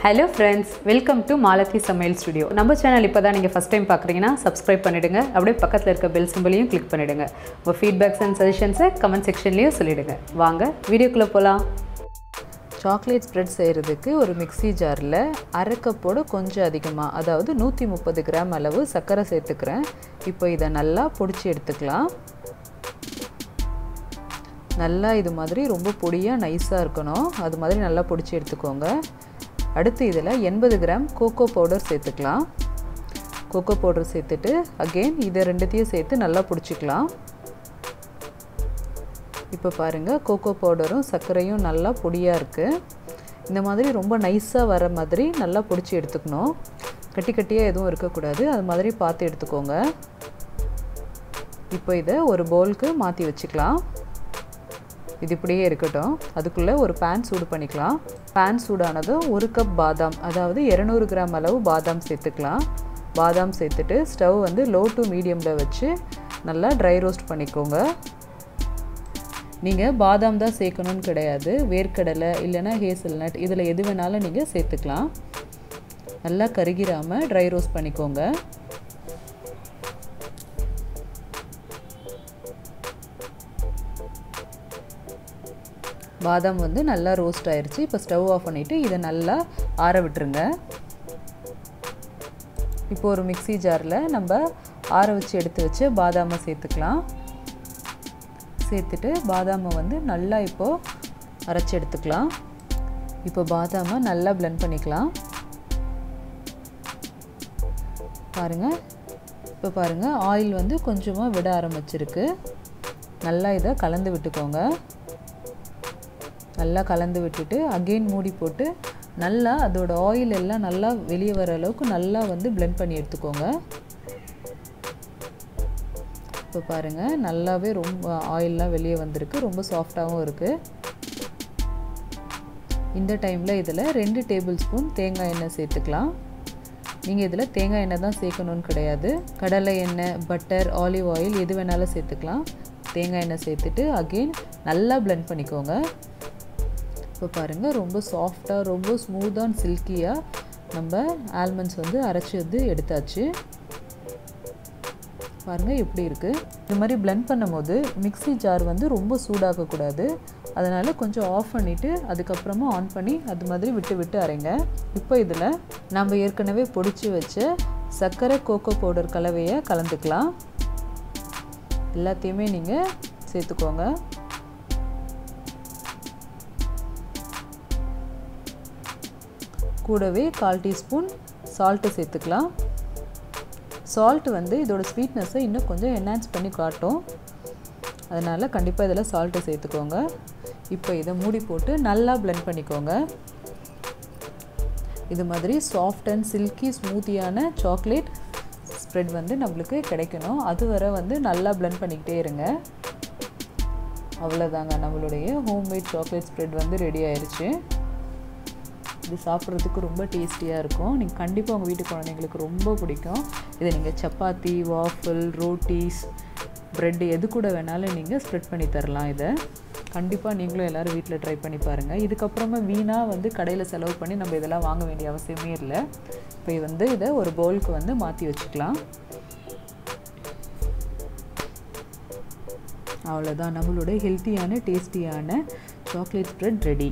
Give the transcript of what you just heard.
Hello friends, welcome to Malathi Samail Studio. நம்ம channel இப்போதான் நீங்க ஃபர்ஸ்ட் டைம் பார்க்கறீங்கன்னா subscribe பண்ணிடுங்க. அப்படியே பக்கத்துல இருக்க பெல் சிம்பலையும் கிளிக் பண்ணிடுங்க. உங்க feedbacks and suggestions கமெண்ட் செக்ஷன்லயே சொல்லிடுங்க. வாங்க வீடியோக்குள்ள போலாம். சாக்லேட் ஸ்ப்ரெட் செய்யிறதுக்கு ஒரு மிக்ஸி ஜார்ல அரை கப்போட கொஞ்சம் அதிகமா அதாவது 130 கிராம் அளவு சர்க்கரை சேர்த்துக்கிறேன். இப்போ இத நல்லா பொடிச்சு எடுத்துக்கலாம். நல்லா இது மாதிரி ரொம்ப பொடியா நைஸா இருக்கணும். அது மாதிரி நல்லா பொடிச்சு எடுத்துக்கோங்க. அடுத்து இதில் 80 கிராம் கோகோ பவுடர் சேர்த்துக்கலாம். கோகோ பவுடர் சேர்த்துட்டு அகெயின் இதை ரெண்டுத்தையும் சேர்த்து நல்லா பிடிச்சிக்கலாம். இப்போ பாருங்கள், கோகோ பவுடரும் சர்க்கரையும் நல்லா பொடியாக இருக்குது. இந்த மாதிரி ரொம்ப நைஸாக வர மாதிரி நல்லா பிடிச்சி எடுத்துக்கணும். கட்டி கட்டியாக எதுவும் இருக்கக்கூடாது, அது மாதிரி பார்த்து எடுத்துக்கோங்க. இப்போ இதை ஒரு பவுலுக்கு மாற்றி வச்சுக்கலாம். இது இப்படியே இருக்கட்டும். அதுக்குள்ளே ஒரு பேன் சூடு பண்ணிக்கலாம். பேன் சூடானதும் ஒரு கப் பாதாம் அதாவது 200 கிராம் அளவு பாதாம் சேர்த்துக்கலாம். பாதாம் சேர்த்துட்டு ஸ்டவ் வந்து லோ டு மீடியமில் வச்சு நல்லா ட்ரை ரோஸ்ட் பண்ணிக்கோங்க. நீங்கள் பாதாம் தான் சேர்க்கணும்னு கிடையாது, வேர்க்கடலை இல்லைன்னா ஹேசல்நட் இதில் எது வேணாலும் நீங்கள் சேர்த்துக்கலாம். நல்லா கருகிராமல் ட்ரை ரோஸ்ட் பண்ணிக்கோங்க. பாதாம் வந்து நல்லா ரோஸ்ட் ஆயிடுச்சு. இப்போ ஸ்டவ் ஆஃப் பண்ணிவிட்டு இதை நல்லா ஆற விட்டுருங்க. இப்போ ஒரு மிக்ஸி ஜாரில் நம்ம ஆற வச்சு எடுத்து வச்சு பாதாமை சேர்த்துக்கலாம். சேர்த்துட்டு பாதாமை வந்து நல்லா இப்போது அரைச்சி எடுத்துக்கலாம். இப்போ பாதாமை நல்லா பிளெண்ட் பண்ணிக்கலாம். பாருங்கள், இப்போ பாருங்கள் ஆயில் வந்து கொஞ்சமாக விட ஆரம்பிச்சிருக்கு. நல்லா இதை கலந்து விட்டுக்கோங்க. நல்லா கலந்து விட்டுட்டு அகெயின் மூடி போட்டு நல்லா அதோட ஆயில் எல்லாம் நல்லா வெளியே வர அளவுக்கு நல்லா வந்து பிளெண்ட் பண்ணி எடுத்துக்கோங்க. இப்போ பாருங்கள், நல்லாவே ரொம்ப ஆயிலெலாம் வெளியே வந்திருக்கு, ரொம்ப சாஃப்டாகவும் இருக்குது. இந்த டைமில் இதில் 2 டேபிள் ஸ்பூன் தேங்காய் எண்ணெய் சேர்த்துக்கலாம். நீங்கள் இதில் தேங்காய் எண்ணெய் தான் சேர்க்கணுன்னு கிடையாது, கடலை எண்ணெய், பட்டர், ஆலிவ் ஆயில் எது வேணாலும் சேர்த்துக்கலாம். தேங்காய் எண்ணெய் சேர்த்துட்டு அகெயின் நல்லா பிளெண்ட் பண்ணிக்கோங்க. இப்போ பாருங்கள், ரொம்ப சாஃப்டாக ரொம்ப ஸ்மூத்தாக அண்ட் சில்கியாக நம்ம ஆல்மண்ட்ஸ் வந்து அரைச்சி வந்து எடுத்தாச்சு. பாருங்கள் எப்படி இருக்குது. இது மாதிரி பிளெண்ட் பண்ணும் போது மிக்ஸி ஜார் வந்து ரொம்ப சூடாகக்கூடாது. அதனால் கொஞ்சம் ஆஃப் பண்ணிவிட்டு அதுக்கப்புறமா ஆன் பண்ணி அது மாதிரி விட்டு விட்டு அரைங்க. இப்போ இதில் நம்ம ஏற்கனவே பொடிச்சு வச்ச சர்க்கரை கோகோ பவுடர் கலவையை கலந்துக்கலாம். எல்லாத்தையுமே நீங்கள் சேர்த்துக்கோங்க. கூடவே 1/4 டீஸ்பூன் சால்ட்டு சேர்த்துக்கலாம். சால்ட் வந்து இதோட ஸ்வீட்னஸை இன்னும் கொஞ்சம் என்ஹான்ஸ் பண்ணி காட்டும். அதனால் கண்டிப்பாக இதில் சால்ட்டை சேர்த்துக்கோங்க. இப்போ இதை மூடி போட்டு நல்லா பிளெண்ட் பண்ணிக்கோங்க. இது மாதிரி சாஃப்ட் அண்ட் சில்கி ஸ்மூத்தியான சாக்லேட் ஸ்ப்ரெட் வந்து நம்மளுக்கு கிடைக்கணும். அது வரை வந்து நல்லா பிளெண்ட் பண்ணிக்கிட்டே இருங்க. அவ்வளோதாங்க, நம்மளுடைய ஹோம்மேட் சாக்லேட் ஸ்ப்ரெட் வந்து ரெடி ஆயிடுச்சு. இது சாப்பிட்றதுக்கு ரொம்ப டேஸ்டியாக இருக்கும். நீங்கள் கண்டிப்பாக உங்கள் வீட்டு குழந்தைங்களுக்கு ரொம்ப பிடிக்கும். இதை நீங்கள் சப்பாத்தி, வாஃபிள், ரோட்டீஸ், ப்ரெட் எது கூட வேணாலும் நீங்கள் ஸ்ப்ரெட் பண்ணி தரலாம். இதை கண்டிப்பாக நீங்களும் எல்லோரும் வீட்டில் ட்ரை பண்ணி பாருங்கள். இதுக்கப்புறமா வீணாக வந்து கடையில் செலவு பண்ணி நம்ம இதெல்லாம் வாங்க வேண்டிய அவசியமே இல்லை. இப்போ வந்து இதை ஒரு பவுலுக்கு வந்து மாற்றி வச்சுக்கலாம். அவ்வளோதான், நம்மளோட ஹெல்த்தியான டேஸ்டியான சாக்லேட் ஸ்ப்ரெட் ரெடி.